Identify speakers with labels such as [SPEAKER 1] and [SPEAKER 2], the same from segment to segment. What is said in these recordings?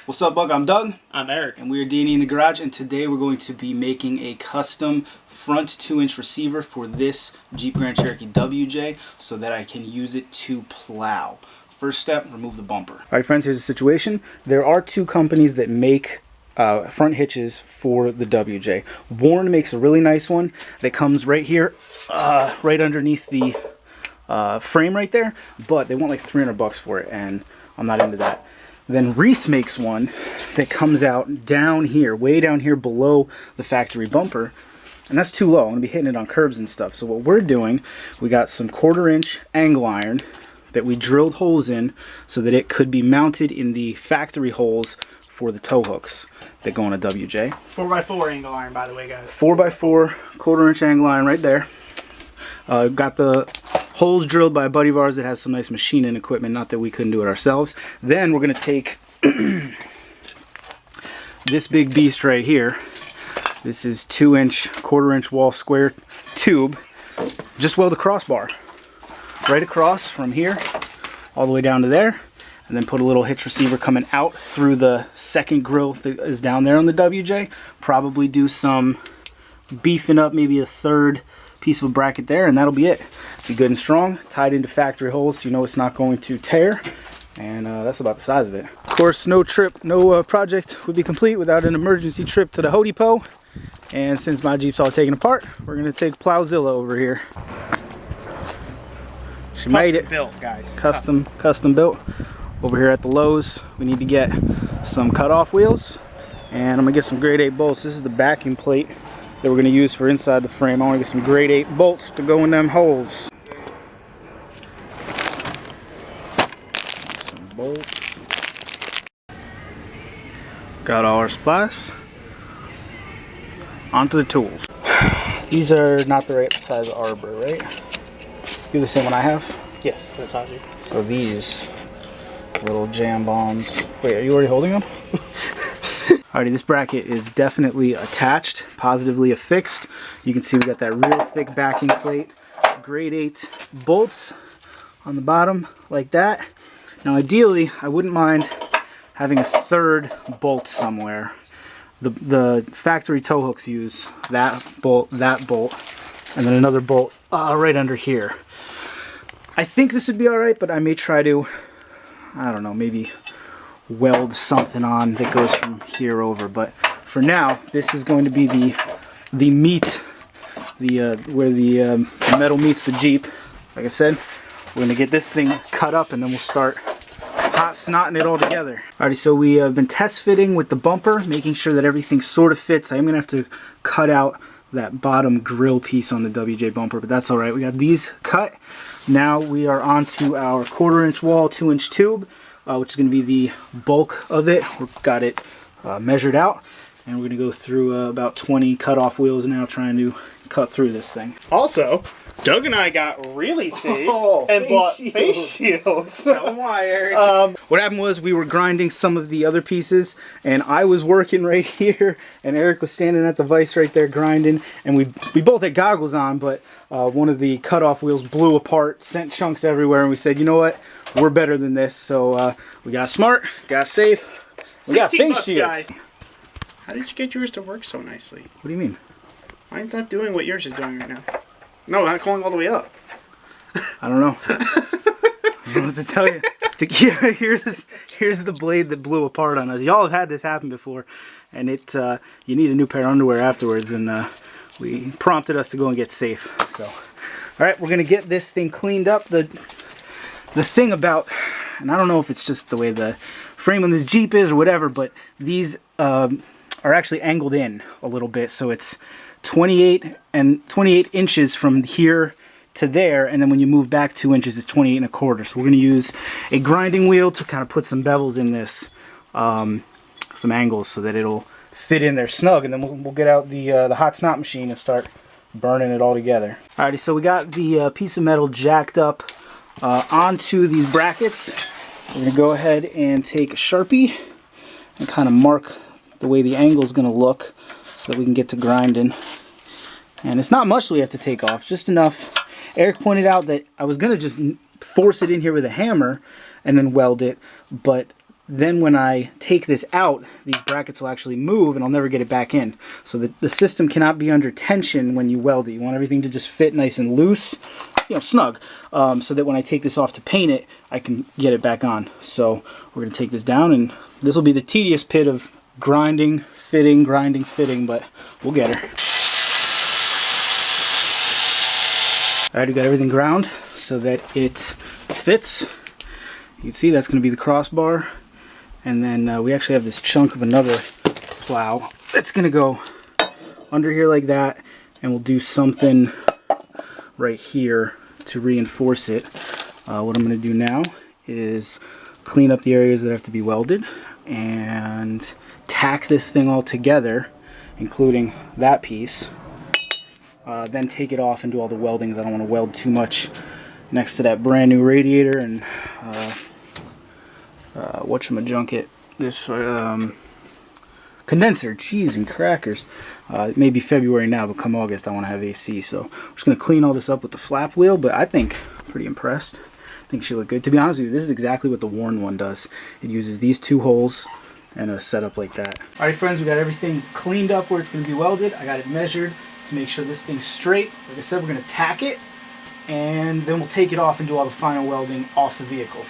[SPEAKER 1] What's up, Buck? I'm Doug.
[SPEAKER 2] I'm Eric.
[SPEAKER 1] And we are D&E in the garage, and today we're going to be making a custom front 2-inch receiver for this Jeep Grand Cherokee WJ so that I can use it to plow. First step, remove the bumper. All right, friends, here's the situation. There are two companies that make front hitches for the WJ. Warren makes a really nice one that comes right here, right underneath the frame right there, but they want like $300 for it, and I'm not into that. Then Reese makes one that comes out down here, way down here below the factory bumper, and that's too low. I'm going to be hitting it on curbs and stuff. So what we're doing, we got some 1/4-inch angle iron that we drilled holes in so that it could be mounted in the factory holes for the tow hooks that go on a WJ.
[SPEAKER 2] 4x4 angle iron, by the way, guys.
[SPEAKER 1] 4x4 1/4-inch angle iron right there. Got the holes drilled by a buddy of ours that has some nice machining equipment, not that we couldn't do it ourselves. Then we're going to take this big beast right here. This is 2-inch 1/4-inch wall square tube. Just weld a crossbar right across from here all the way down to there, and then put a little hitch receiver coming out through the second grill that is down there on the WJ. Probably do some beefing up, maybe a third piece of a bracket there, and that'll be it. Be good and strong, tied into factory holes so you know it's not going to tear, and that's about the size of it. Of course, no project would be complete without an emergency trip to the Home Depot, and since my Jeep's all taken apart, we're going to take Plowzilla over here. She made it.
[SPEAKER 2] Built, guys.
[SPEAKER 1] Custom built. Over here at the Lowe's, we need to get some cut-off wheels, and I'm going to get some grade 8 bolts. This is the backing plate that we're going to use for inside the frame. I want to get some grade 8 bolts to go in them holes. Some bolts. Got all our splice. Onto the tools. These are not the right size arbor, right? You're the same one I have?
[SPEAKER 2] Yes, that's Haji.
[SPEAKER 1] So these little jam bombs. Wait, are you already holding them? Alrighty, this bracket is definitely attached, positively affixed. You can see we got that real thick backing plate. Grade 8 bolts on the bottom like that. Now ideally, I wouldn't mind having a third bolt somewhere. The factory tow hooks use that bolt, and then another bolt right under here. I think this would be alright, but I may try to, I don't know, maybe weld something on that goes from here over. But for now, this is going to be the meat, where the metal meets the Jeep. Like I said, we're going to get this thing cut up, and then we'll start hot snotting it all together. Alrighty, so we have been test fitting with the bumper, making sure that everything sort of fits. I am going to have to cut out that bottom grill piece on the WJ bumper, but that's alright. We got these cut. Now we are on to our 1/4-inch wall 2-inch tube, which is going to be the bulk of it. We've got it measured out, and we're going to go through about 20 cut-off wheels now, trying to cut through this thing.
[SPEAKER 2] Also, Doug and I got really safe and bought face shields.
[SPEAKER 1] Tell them why, Eric. What happened was we were grinding some of the other pieces, and I was working right here, and Eric was standing at the vise right there grinding, and we both had goggles on, but one of the cutoff wheels blew apart, sent chunks everywhere, and we said, you know what, we're better than this. So we got smart, got safe, we got face shields. Guys.
[SPEAKER 2] How did you get yours to work so nicely?
[SPEAKER 1] What do you mean?
[SPEAKER 2] Mine's not doing what yours is doing right now. No, I'm not going all the way up.
[SPEAKER 1] I don't know. I don't know what to tell you. Yeah, here's the blade that blew apart on us. Y'all have had this happen before, and you need a new pair of underwear afterwards, and we prompted us to go and get safe. So, all right, we're gonna get this thing cleaned up. The thing about, and I don't know if it's just the way the frame on this Jeep is or whatever, but these are actually angled in a little bit, so it's 28 inches from here to there, and then when you move back 2 inches, it's 28 1/4. So we're going to use a grinding wheel to kind of put some bevels in this, some angles, so that it'll fit in there snug, and then we'll get out the hot snot machine and start burning it all together. Alrighty, so we got the piece of metal jacked up onto these brackets. We're going to go ahead and take a Sharpie and kind of mark the way the angle is going to look so that we can get to grinding. And it's not much that we have to take off, just enough. Eric pointed out that I was going to just force it in here with a hammer and then weld it, but then when I take this out, these brackets will actually move and I'll never get it back in. So the system cannot be under tension when you weld it. You want everything to just fit nice and loose, you know, snug, so that when I take this off to paint it, I can get it back on. So we're gonna take this down, and this will be the tedious pit of grinding, fitting, but we'll get her. Alright, we got everything ground so that it fits. You can see that's going to be the crossbar, and then we actually have this chunk of another plow that's going to go under here like that, and we'll do something right here to reinforce it. What I'm going to do now is clean up the areas that have to be welded and tack this thing all together, including that piece. Then take it off and do all the weldings. I don't want to weld too much next to that brand new radiator and whatchamajunket, this condenser. Cheese and crackers. It may be February now, but come August I want to have AC. So I'm just going to clean all this up with the flap wheel, but I think I'm pretty impressed. I think she looked good. To be honest with you, this is exactly what the Warren one does. It uses these two holes and a setup like that. Alright friends, we got everything cleaned up where it's going to be welded. I got it measured to make sure this thing's straight. Like I said, we're going to tack it, and then we'll take it off and do all the final welding off the vehicle.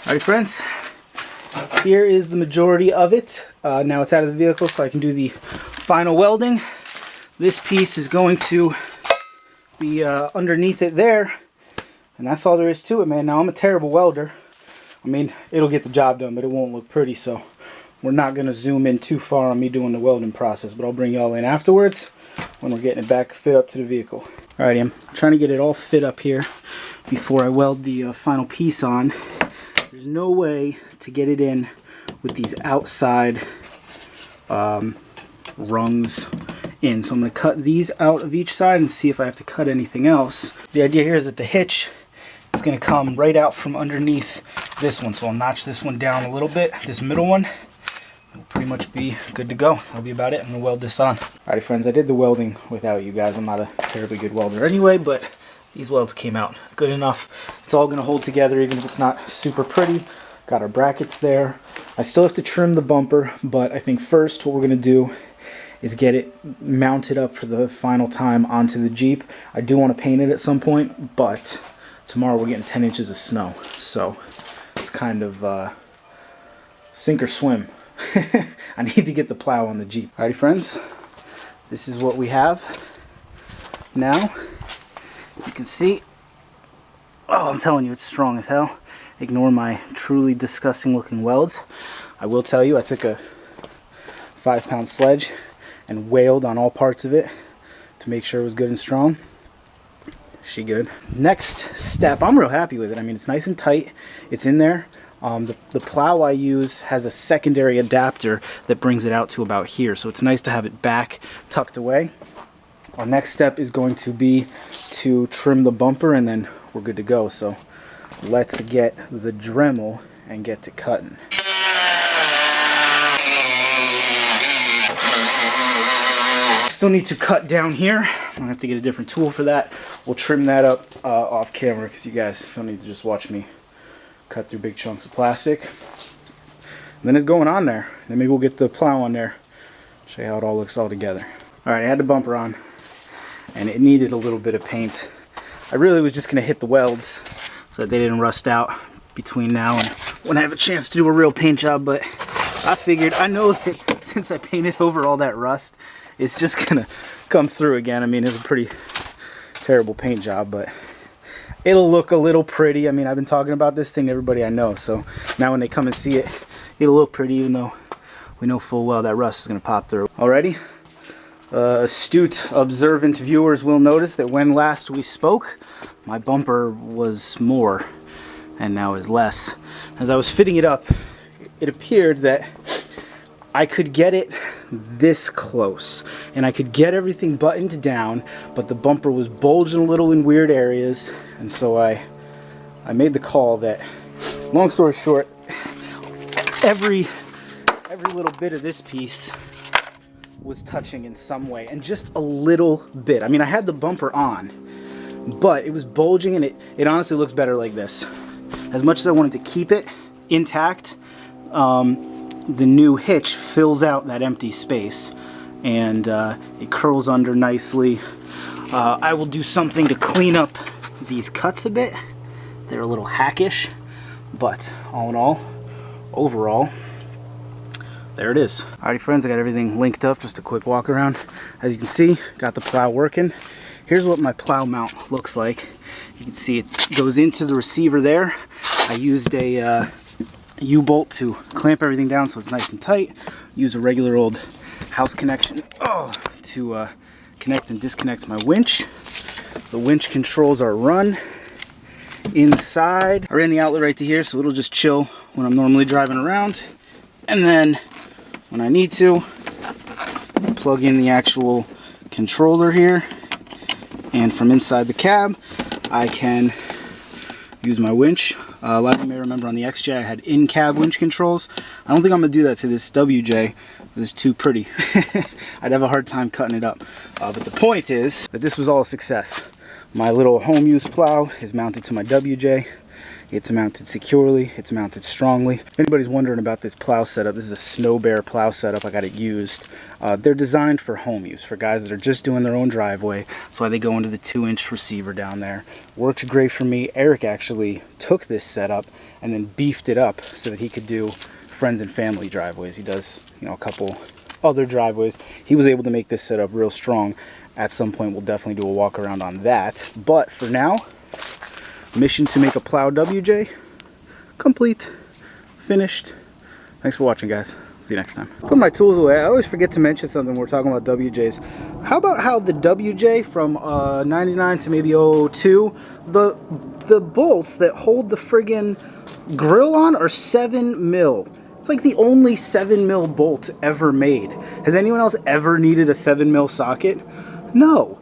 [SPEAKER 1] Alright friends, here is the majority of it. Now it's out of the vehicle, so I can do the final welding. This piece is going to be underneath it there, and that's all there is to it, man. Now I'm a terrible welder. I mean, it'll get the job done, but it won't look pretty, so we're not going to zoom in too far on me doing the welding process, but I'll bring y'all in afterwards when we're getting it back fit up to the vehicle. Alrighty, I'm trying to get it all fit up here before I weld the final piece on. There's no way to get it in with these outside rungs in, so I'm going to cut these out of each side and see if I have to cut anything else. The idea here is that the hitch is going to come right out from underneath this one, so I'll notch this one down a little bit, this middle one. It'll pretty much be good to go. That'll be about it. I'm going to weld this on. Alrighty friends, I did the welding without you guys. I'm not a terribly good welder anyway, but these welds came out good enough. It's all going to hold together even if it's not super pretty. Got our brackets there. I still have to trim the bumper, but I think first what we're going to do is get it mounted up for the final time onto the Jeep. I do want to paint it at some point, but tomorrow we're getting 10 inches of snow, so it's kind of sink or swim. I need to get the plow on the Jeep. Alrighty friends, this is what we have now. You can see, oh, I'm telling you, it's strong as hell. Ignore my truly disgusting looking welds. I will tell you, I took a 5-pound sledge and wailed on all parts of it to make sure it was good and strong. She good. Next step, I'm real happy with it. I mean, it's nice and tight. It's in there. The plow I use has a secondary adapter that brings it out to about here, so it's nice to have it back tucked away. Our next step is going to be to trim the bumper, and then we're good to go. So let's get the Dremel and get to cutting. Still need to cut down here. I'm gonna have to get a different tool for that. We'll trim that up off camera because you guys don't need to just watch me cut through big chunks of plastic. And then it's going on there. Then maybe we'll get the plow on there. Show you how it all looks all together. Alright, I had the bumper on and it needed a little bit of paint. I really was just gonna hit the welds so that they didn't rust out between now and when I have a chance to do a real paint job, but I figured, I know that since I painted over all that rust, it's just gonna come through again. I mean, it's a pretty terrible paint job, but it'll look a little pretty. I mean, I've been talking about this thing to everybody I know, so now when they come and see it, it'll look pretty, even though we know full well that rust is gonna pop through. Alrighty, astute, observant viewers will notice that when last we spoke, my bumper was more, and now is less. As I was fitting it up, it appeared that I could get it this close, and I could get everything buttoned down, but the bumper was bulging a little in weird areas, and so I made the call that, long story short, every little bit of this piece was touching in some way, and just a little bit. I mean, I had the bumper on, but it was bulging, and it honestly looks better like this. As much as I wanted to keep it intact, the new hitch fills out that empty space, and it curls under nicely. I will do something to clean up these cuts a bit. They're a little hackish, but all in all, overall, there it is. Alrighty friends, I got everything linked up, just a quick walk around. As you can see, got the plow working. Here's what my plow mount looks like. You can see it goes into the receiver there. I used a U-bolt to clamp everything down so it's nice and tight. Use a regular old house connection to connect and disconnect my winch. The winch controls our run. Inside, I ran the outlet right to here, so it'll just chill when I'm normally driving around. And then when I need to, plug in the actual controller here, and from inside the cab I can use my winch. A lot of you may remember on the XJ I had in-cab winch controls. I don't think I'm gonna do that to this WJ. This is too pretty. I'd have a hard time cutting it up. But the point is that this was all a success. My little home use plow is mounted to my WJ. It's mounted securely, it's mounted strongly. If anybody's wondering about this plow setup, this is a Snow Bear plow setup. I got it used. They're designed for home use, for guys that are just doing their own driveway. That's why they go into the 2-inch receiver down there. Works great for me. Eric actually took this setup and then beefed it up so that he could do friends and family driveways. He does, you know, a couple other driveways. He was able to make this setup real strong. At some point we'll definitely do a walk around on that. But for now, mission to make a plow WJ complete, finished. Thanks for watching, guys. See you next time. Put my tools away. I always forget to mention something when we're talking about WJs. How about how the WJ from 99 to maybe 02, the bolts that hold the friggin' grill on are 7 mil. It's like the only 7 mil bolt ever made. Has anyone else ever needed a 7 mil socket? No.